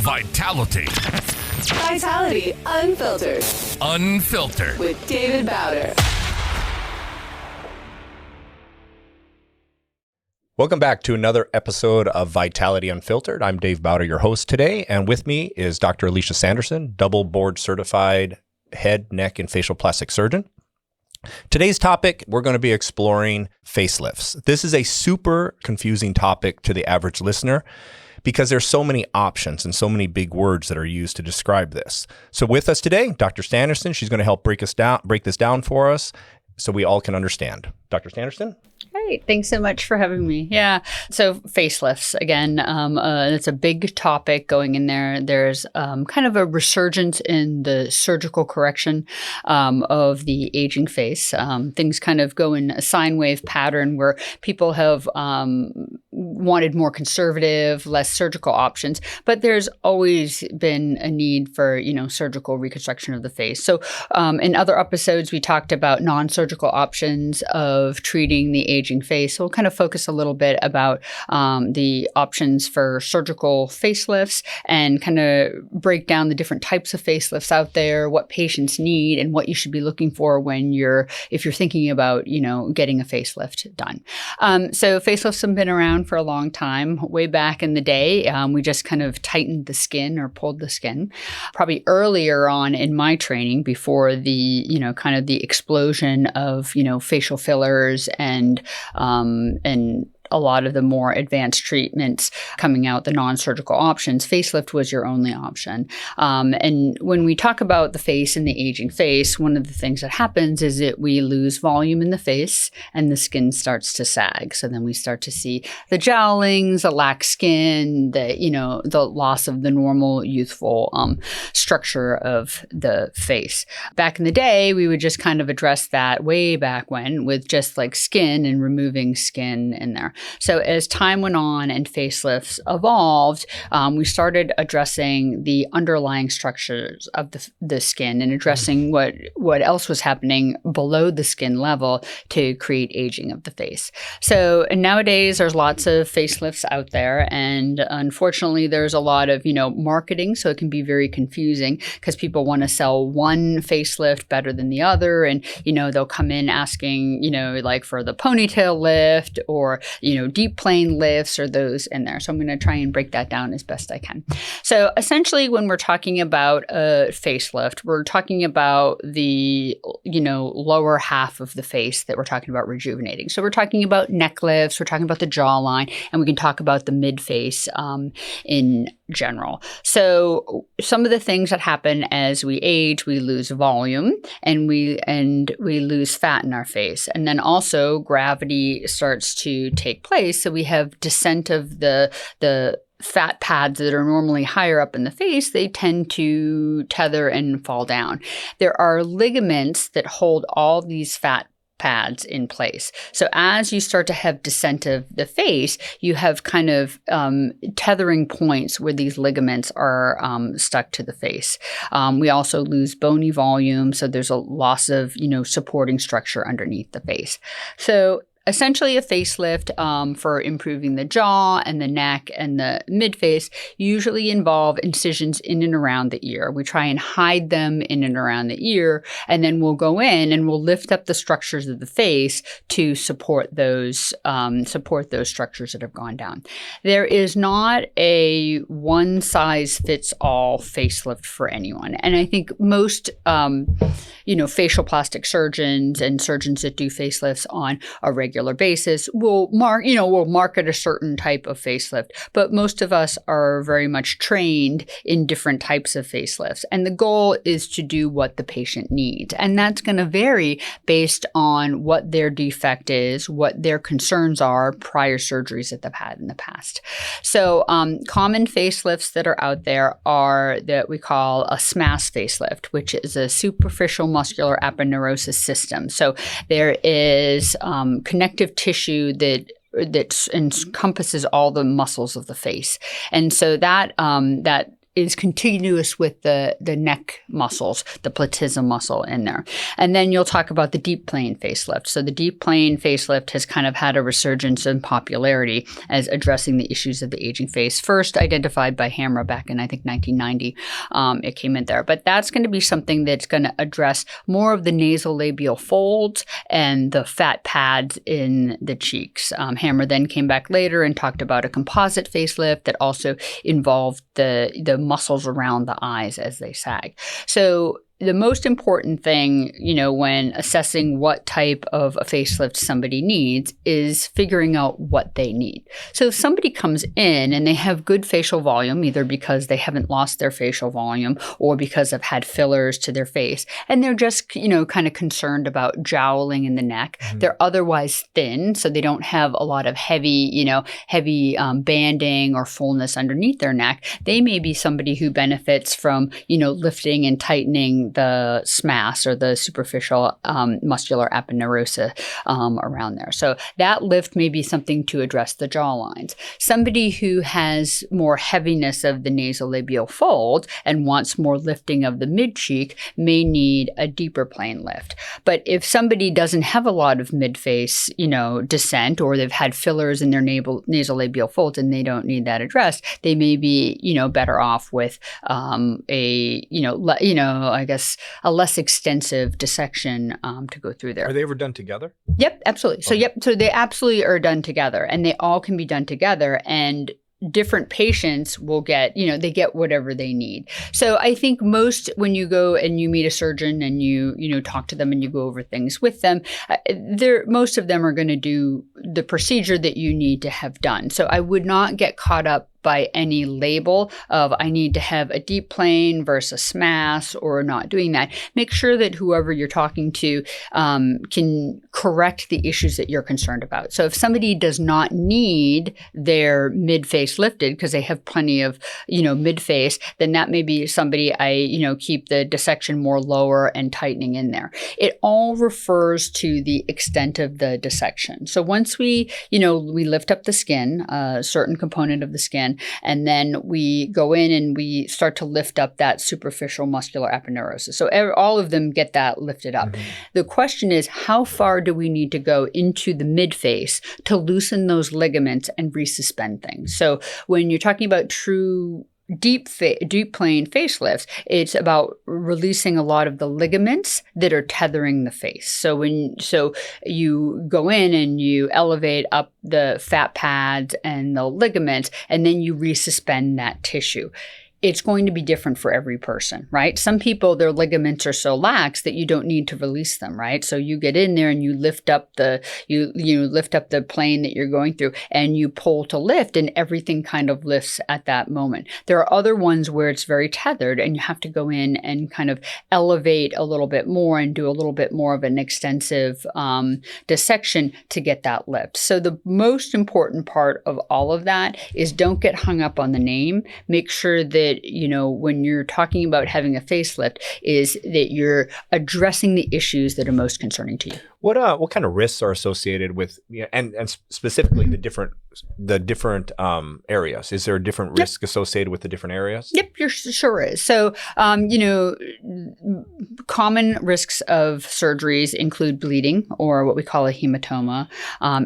Vitality. Vitality Unfiltered. Unfiltered. With David Bauder. Welcome back to another episode of Vitality Unfiltered. I'm Dave Bauder, your host today, and with me is Dr. Alicia Sanderson, double board certified head, neck, and facial plastic surgeon. Today's topic, we're going to be exploring facelifts. This is a super confusing topic to the average listener because there's so many options and so many big words that are used to describe this. So with us today, Dr. Sanderson, she's going to help break this down for us so we all can understand. Dr. Sanderson? Great. Thanks so much for having me. Yeah. So facelifts, again, it's a big topic going in there. There's kind of a resurgence in the surgical correction of the aging face. Things kind of go in a sine wave pattern where people have wanted more conservative, less surgical options, but there's always been a need for, surgical reconstruction of the face. So in other episodes, we talked about non-surgical options of treating the aging face. So we'll kind of focus a little bit about the options for surgical facelifts and kind of break down the different types of facelifts out there, what patients need, and what you should be looking for if you're thinking about, getting a facelift done. So facelifts have been around for a long time. Way back in the day, we just kind of tightened the skin or pulled the skin. Probably earlier on in my training, before the, kind of the explosion of, facial fillers and a lot of the more advanced treatments coming out, the non-surgical options, facelift was your only option. And when we talk about the face and the aging face, one of the things that happens is that we lose volume in the face and the skin starts to sag. So then we start to see the jowlings, the lax skin, the loss of the normal youthful structure of the face. Back in the day, we would just kind of address that way back when with just like skin and removing skin in there. So as time went on and facelifts evolved, we started addressing the underlying structures of the skin and addressing what else was happening below the skin level to create aging of the face. So nowadays, there's lots of facelifts out there, and unfortunately, there's a lot of marketing, so it can be very confusing because people want to sell one facelift better than the other, and they'll come in asking like for the ponytail lift or deep plane lifts or those in there. So I'm going to try and break that down as best I can. So essentially, when we're talking about a facelift, we're talking about the, lower half of the face that we're talking about rejuvenating. So we're talking about neck lifts, we're talking about the jawline, and we can talk about the mid-face in general. So some of the things that happen as we age, we lose volume and we lose fat in our face. And then also gravity starts to take place. So we have descent of the fat pads that are normally higher up in the face, they tend to tether and fall down. There are ligaments that hold all these fat pads in place. So as you start to have descent of the face, you have kind of tethering points where these ligaments are stuck to the face. We also lose bony volume, so there's a loss of, supporting structure underneath the face. So essentially, a facelift for improving the jaw and the neck and the mid-face usually involve incisions in and around the ear. We try and hide them in and around the ear, and then we'll go in and we'll lift up the structures of the face to support those structures that have gone down. There is not a one-size-fits-all facelift for anyone, and I think most facial plastic surgeons and surgeons that do facelifts on a regular basis will market a certain type of facelift, but most of us are very much trained in different types of facelifts. And the goal is to do what the patient needs. And that's going to vary based on what their defect is, what their concerns are, prior surgeries that they've had in the past. So common facelifts that are out there are that we call a SMAS facelift, which is a superficial muscular aponeurosis system. So there is connective tissue that encompasses all the muscles of the face. And so that is continuous with the neck muscles, the platysma muscle in there. And then you'll talk about the deep plane facelift. So the deep plane facelift has kind of had a resurgence in popularity as addressing the issues of the aging face. First identified by Hammer back in, I think, 1990. It came in there. But that's going to be something that's going to address more of the nasolabial folds and the fat pads in the cheeks. Hammer then came back later and talked about a composite facelift that also involved the muscles around the eyes as they sag. So the most important thing, when assessing what type of a facelift somebody needs is figuring out what they need. So if somebody comes in and they have good facial volume, either because they haven't lost their facial volume or because they've had fillers to their face, and they're just, kind of concerned about jowling in the neck, they're otherwise thin, so they don't have a lot of heavy banding or fullness underneath their neck, they may be somebody who benefits from, lifting and tightening the SMAS or the superficial muscular aponeurosa around there. So that lift may be something to address the jawlines. Somebody who has more heaviness of the nasolabial fold and wants more lifting of the mid-cheek may need a deeper plane lift. But if somebody doesn't have a lot of mid-face, descent, or they've had fillers in their nasolabial folds and they don't need that addressed, they may be, better off with a less extensive dissection to go through there. Are they ever done together? Yep, absolutely. So, so they absolutely are done together, and they all can be done together, and different patients will get, they get whatever they need. So I think most, when you go and you meet a surgeon and you talk to them and you go over things with them, most of them are going to do the procedure that you need to have done. So I would not get caught up by any label of I need to have a deep plane versus SMAS or not doing that. Make sure that whoever you're talking to can correct the issues that you're concerned about. So if somebody does not need their mid-face lifted because they have plenty of, mid-face, then that may be somebody I, keep the dissection more lower and tightening in there. It all refers to the extent of the dissection. So once we lift up the skin, a certain component of the skin, and then we go in and we start to lift up that superficial muscular aponeurosis. So all of them get that lifted up. The question is, how far do we need to go into the mid-face to loosen those ligaments and resuspend things? So when you're talking about true deep plane facelifts, it's about releasing a lot of the ligaments that are tethering the face. So you go in and you elevate up the fat pads and the ligaments, and then you resuspend that tissue. It's going to be different for every person, right? Some people, their ligaments are so lax that you don't need to release them, right? So you get in there and you lift up you lift up the plane that you're going through and you pull to lift, and everything kind of lifts at that moment. There are other ones where it's very tethered and you have to go in and kind of elevate a little bit more and do a little bit more of an extensive dissection to get that lift. So the most important part of all of that is don't get hung up on the name. Make sure that when you're talking about having a facelift is that you're addressing the issues that are most concerning to you. What kind of risks are associated with, and specifically the different areas? Is there a different risk associated with the different areas? Yep, sure is. So, common risks of surgeries include bleeding, or what we call a hematoma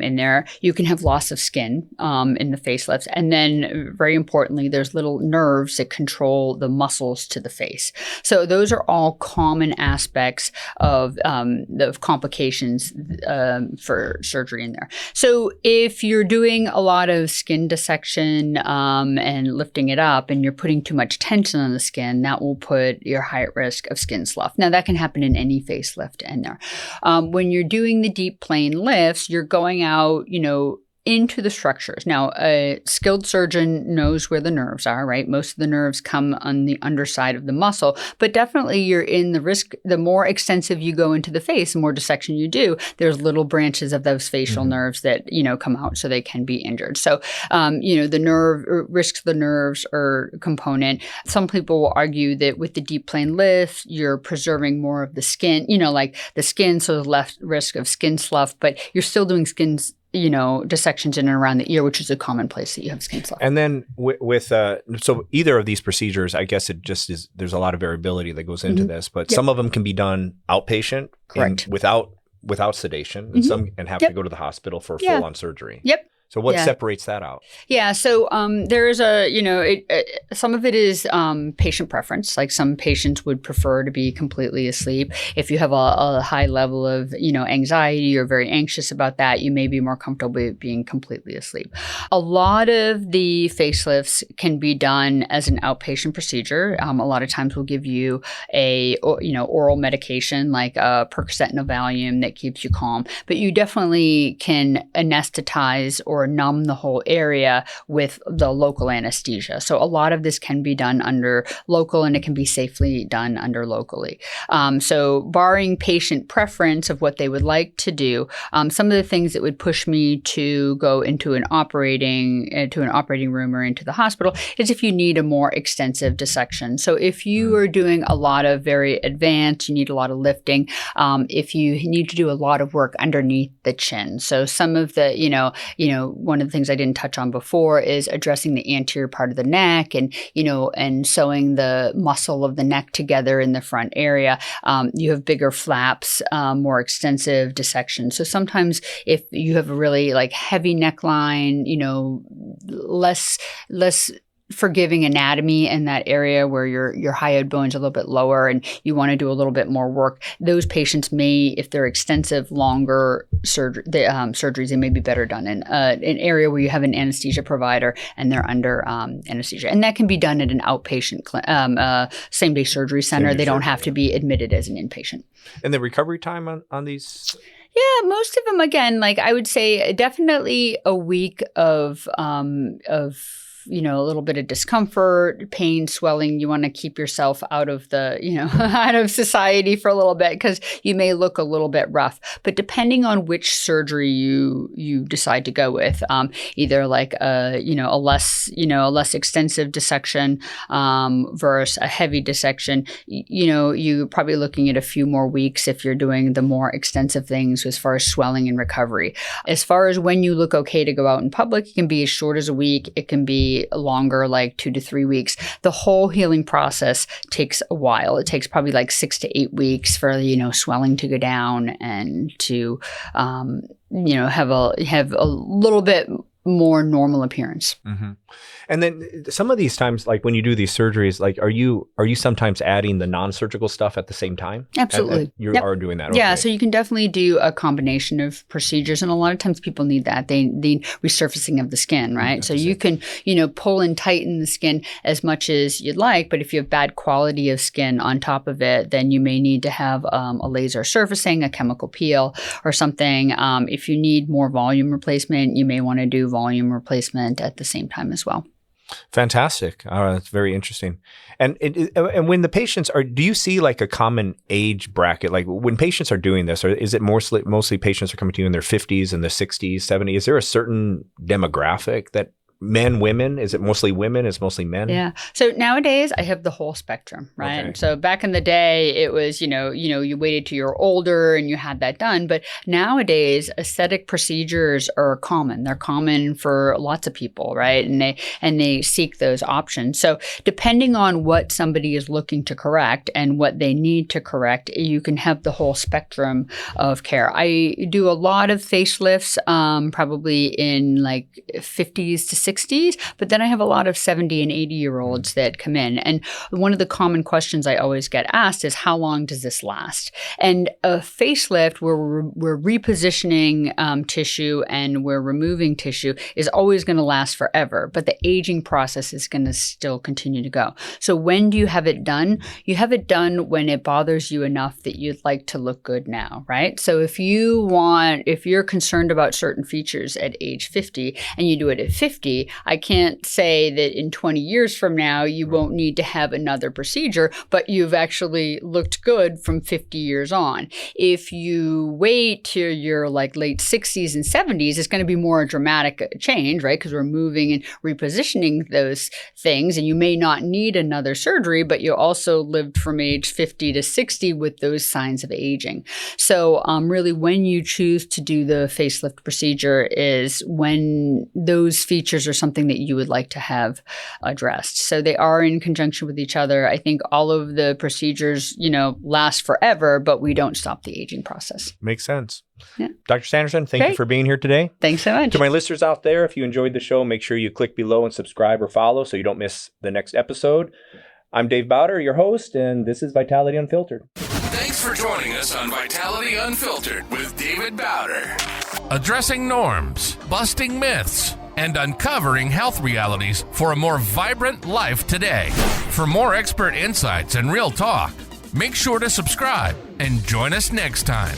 in there. You can have loss of skin in the facelifts. And then, very importantly, there's little nerves that control the muscles to the face. So those are all common aspects of the complications for surgery in there. So if you're doing a lot of skin dissection and lifting it up, and you're putting too much tension on the skin, that will put your high at risk of skin slough. Now that can happen in any facelift in there. When you're doing the deep plane lifts, you're going out, into the structures. Now, a skilled surgeon knows where the nerves are, right? Most of the nerves come on the underside of the muscle, but definitely you're in the risk. The more extensive you go into the face, the more dissection you do, there's little branches of those facial nerves that, come out, so they can be injured. So, the risks of the nerves are a component. Some people will argue that with the deep plane lift, you're preserving more of the skin, like the skin, so the less risk of skin slough, but you're still doing dissections in and around the ear, which is a common place that you have skin slough. And then so either of these procedures, I guess it just is, there's a lot of variability that goes into this, but some of them can be done outpatient. Correct. Without sedation, and some have to go to the hospital for full-on surgery. Yep. So what separates that out? Yeah. So there's some of it is patient preference. Like some patients would prefer to be completely asleep. If you have a high level of, anxiety or very anxious about that, you may be more comfortable with being completely asleep. A lot of the facelifts can be done as an outpatient procedure. A lot of times we'll give you a, oral medication like Percocet and Valium that keeps you calm, but you definitely can anesthetize or numb the whole area with the local anesthesia. So a lot of this can be done under local, and it can be safely done under locally. So barring patient preference of what they would like to do, some of the things that would push me to go into an operating room or into the hospital is if you need a more extensive dissection. So if you are doing a lot of very advanced, you need a lot of lifting, if you need to do a lot of work underneath the chin. So some of the, one of the things I didn't touch on before is addressing the anterior part of the neck and, and sewing the muscle of the neck together in the front area. You have bigger flaps, more extensive dissection. So sometimes if you have a really heavy neckline, less forgiving anatomy in that area where your hyoid bone's a little bit lower and you want to do a little bit more work, those patients may, if they're extensive, longer surgeries, they may be better done in an area where you have an anesthesia provider and they're under anesthesia. And that can be done at an outpatient same-day surgery center. They don't have to be admitted as an inpatient. And the recovery time on these? Yeah, most of them, again, I would say definitely a week of a little bit of discomfort, pain, swelling. You want to keep yourself out of the, out of society for a little bit because you may look a little bit rough. But depending on which surgery you decide to go with, either a less extensive dissection versus a heavy dissection, you're probably looking at a few more weeks if you're doing the more extensive things as far as swelling and recovery. As far as when you look okay to go out in public, it can be as short as a week. It can be longer, 2 to 3 weeks. The whole healing process takes a while. It takes probably 6 to 8 weeks for swelling to go down and to have a little bit more normal appearance. Mm-hmm. And then some of these times, when you do these surgeries, are you sometimes adding the non-surgical stuff at the same time? Absolutely. You are doing that. Okay. Yeah. So you can definitely do a combination of procedures. And a lot of times people need that. They need resurfacing of the skin, right? So you can, pull and tighten the skin as much as you'd like. But if you have bad quality of skin on top of it, then you may need to have a laser surfacing, a chemical peel or something. If you need more volume replacement, you may want to do volume replacement at the same time as well. Fantastic. That's very interesting. And when the patients do you see a common age bracket? When patients are doing this, or is it mostly patients are coming to you in their 50s and their 60s, 70s? Is there a certain demographic that men, women? Is it mostly women? Is it mostly men? Yeah. So nowadays I have the whole spectrum, right? Okay. So back in the day, it was, you waited till you're older and you had that done. But nowadays, aesthetic procedures are common. They're common for lots of people, right? And they seek those options. So depending on what somebody is looking to correct and what they need to correct, you can have the whole spectrum of care. I do a lot of facelifts, probably in 50s to 60s, but then I have a lot of 70 and 80-year-olds that come in. And one of the common questions I always get asked is, how long does this last? And a facelift where we're repositioning tissue and we're removing tissue is always going to last forever, but the aging process is going to still continue to go. So when do you have it done? You have it done when it bothers you enough that you'd like to look good now, right? So if you're concerned about certain features at age 50 and you do it at 50, healthy. I can't say that in 20 years from now, you won't need to have another procedure, but you've actually looked good from 50 years on. If you wait till your like late 60s and 70s, it's going to be more a dramatic change, right? Because we're moving and repositioning those things, and you may not need another surgery, but you also lived from age 50 to 60 with those signs of aging. So really when you choose to do the facelift procedure is when those features are something that you would like to have addressed. So they are in conjunction with each other. I think all of the procedures, last forever, but we don't stop the aging process. Makes sense. Yeah. Dr. Sanderson, thank you for being here today. Thanks so much. To my listeners out there, if you enjoyed the show, make sure you click below and subscribe or follow so you don't miss the next episode. I'm Dave Bauder, your host, and this is Vitality Unfiltered. Thanks for joining us on Vitality Unfiltered with David Bauder. Addressing norms, busting myths, and uncovering health realities for a more vibrant life today. For more expert insights and real talk, make sure to subscribe and join us next time.